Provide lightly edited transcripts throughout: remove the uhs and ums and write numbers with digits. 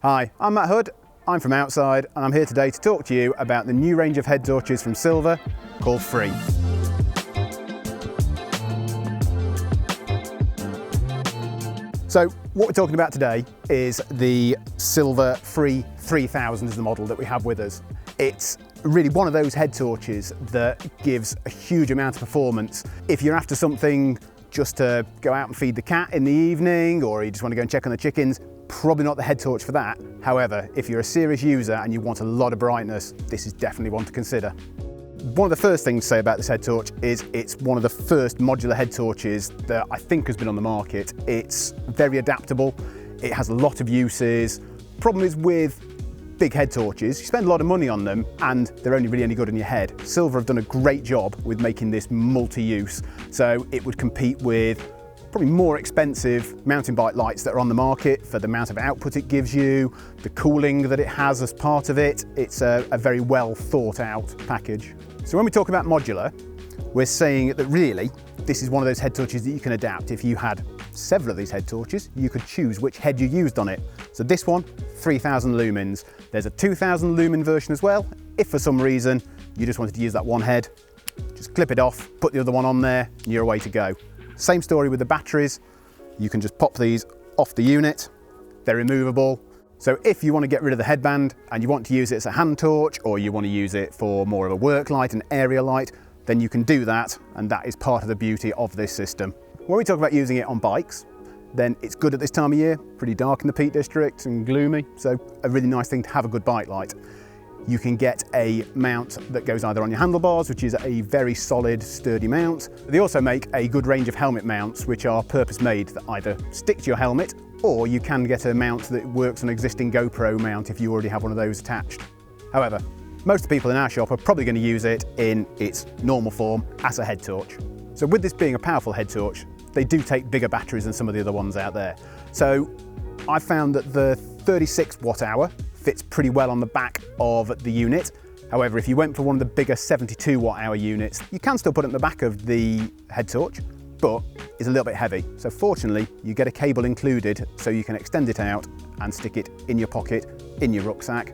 Hi, I'm Matt Hood, I'm from Outside, and I'm here today to talk to you about the new range of head torches from Silva called Free. So what we're talking about today is the Silva Free 3000 is the model that we have with us. It's really one of those head torches that gives a huge amount of performance. If you're after something just to go out and feed the cat in the evening, or you just want to go and check on the chickens, probably not the head torch for that. However, if you're a serious user and you want a lot of brightness, this is definitely one to consider. One of the first things to say about this head torch is it's one of the first modular head torches that I think has been on the market. It's very adaptable, it has a lot of uses. Problem is with big head torches, you spend a lot of money on them and they're only really any good in your head. Silva have done a great job with making this multi-use, so it would compete with probably more expensive mountain bike lights that are on the market for the amount of output it gives you, the cooling that it has as part of it. It's a very well thought out package. So when we talk about modular, we're saying that really this is one of those head torches that you can adapt. If you had several of these head torches, you could choose which head you used on it. So this one, 3000 lumens. There's a 2000 lumen version as well. If for some reason you just wanted to use that one head, just clip it off, put the other one on there, and you're away to go. Same story with the batteries. You can just pop these off the unit. They're removable. So if you want to get rid of the headband and you want to use it as a hand torch, or you want to use it for more of a work light, an area light, then you can do that, and that is part of the beauty of this system. When we talk about using it on bikes, then it's good at this time of year, pretty dark in the Peak District and gloomy, so a really nice thing to have a good bike light. You can get a mount that goes either on your handlebars, which is a very solid, sturdy mount. They also make a good range of helmet mounts, which are purpose-made that either stick to your helmet, or you can get a mount that works on an existing GoPro mount if you already have one of those attached. However, most of the people in our shop are probably going to use it in its normal form as a head torch. So with this being a powerful head torch, they do take bigger batteries than some of the other ones out there. So I've found that the 36 watt hour fits pretty well on the back of the unit. However, if you went for one of the bigger 72 watt hour units, you can still put it in the back of the head torch, but it's a little bit heavy. So fortunately, you get a cable included so you can extend it out and stick it in your pocket, in your rucksack.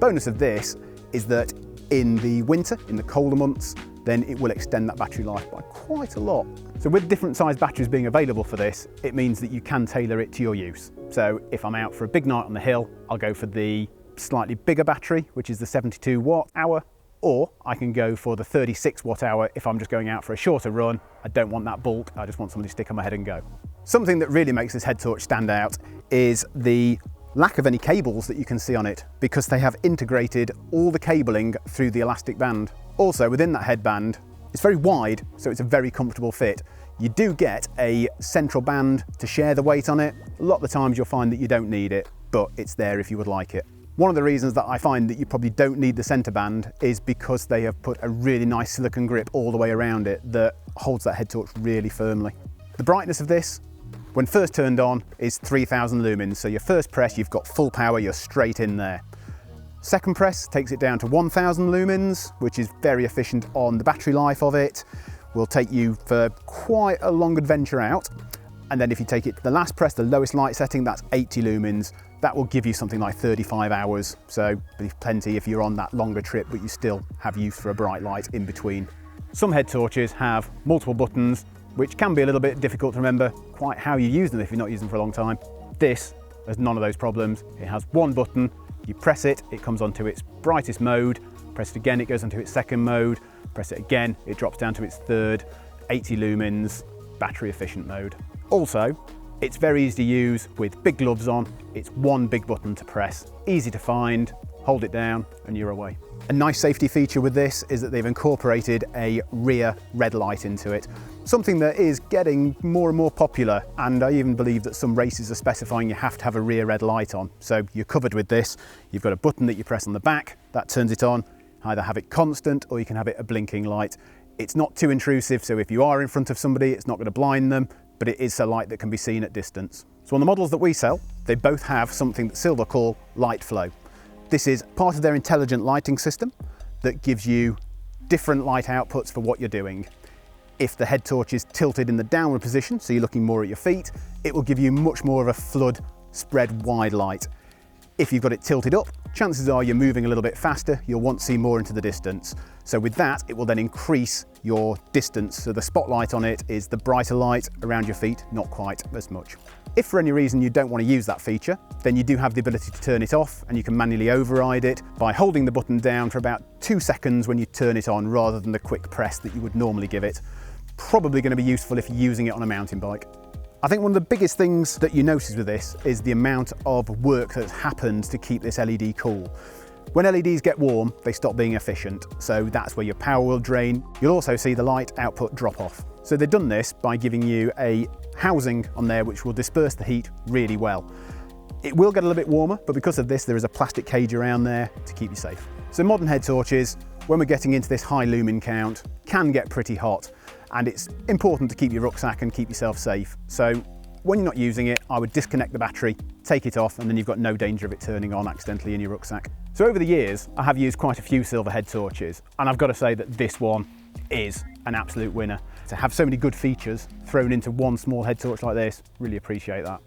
Bonus of this is that in the winter, in the colder months, then it will extend that battery life by quite a lot. So with different size batteries being available for this, it means that you can tailor it to your use. So if I'm out for a big night on the hill, I'll go for the slightly bigger battery, which is the 72 watt hour, or I can go for the 36 watt hour if I'm just going out for a shorter run. I don't want that bulk, I just want something to stick on my head and go. Something that really makes this head torch stand out is the lack of any cables that you can see on it, because they have integrated all the cabling through the elastic band. Also within that headband, it's very wide, so it's a very comfortable fit. You do get a central band to share the weight on it. A lot of the times you'll find that you don't need it, but it's there if you would like it. One of the reasons that I find that you probably don't need the center band is because they have put a really nice silicone grip all the way around it that holds that head torch really firmly. The brightness of this, when first turned on, is 3000 lumens. So your first press, you've got full power, you're straight in there. Second press takes it down to 1000 lumens, which is very efficient on the battery life of it. Will take you for quite a long adventure out. And then if you take it to the last press, the lowest light setting, that's 80 lumens. That will give you something like 35 hours. So plenty if you're on that longer trip, but you still have use for a bright light in between. Some head torches have multiple buttons, which can be a little bit difficult to remember quite how you use them if you're not using them for a long time. This has none of those problems. It has one button, you press it, it comes onto its brightest mode, press it again, it goes into its second mode, press it again, it drops down to its third, 80 lumens, battery efficient mode. Also, it's very easy to use with big gloves on. It's one big button to press, easy to find, hold it down and you're away. A nice safety feature with this is that they've incorporated a rear red light into it, something that is getting more and more popular, and I even believe that some races are specifying you have to have a rear red light on. So you're covered with this. You've got a button that you press on the back, that turns it on. Either have it constant or you can have it a blinking light. It's not too intrusive, so if you are in front of somebody, it's not going to blind them, but it is a light that can be seen at distance. So on the models that we sell, they both have something that Silva call light flow. This is part of their intelligent lighting system that gives you different light outputs for what you're doing. If the head torch is tilted in the downward position, so you're looking more at your feet, it will give you much more of a flood spread wide light. If you've got it tilted up, chances are you're moving a little bit faster, you'll want to see more into the distance. So with that, it will then increase your distance. So the spotlight on it is the brighter light around your feet, not quite as much. If for any reason you don't want to use that feature, then you do have the ability to turn it off, and you can manually override it by holding the button down for about 2 seconds when you turn it on, rather than the quick press that you would normally give it. Probably going to be useful if you're using it on a mountain bike. I think one of the biggest things that you notice with this is the amount of work that's happened to keep this LED cool. When LEDs get warm, they stop being efficient, so that's where your power will drain. You'll also see the light output drop off. So they've done this by giving you a housing on there which will disperse the heat really well. It will get a little bit warmer, but because of this, there is a plastic cage around there to keep you safe. So modern head torches, when we're getting into this high lumen count, can get pretty hot, and it's important to keep your rucksack and keep yourself safe. So when you're not using it, I would disconnect the battery, take it off, and then you've got no danger of it turning on accidentally in your rucksack. So over the years, I have used quite a few Silva head torches, and I've got to say that this one is an absolute winner. To have so many good features thrown into one small head torch like this, really appreciate that.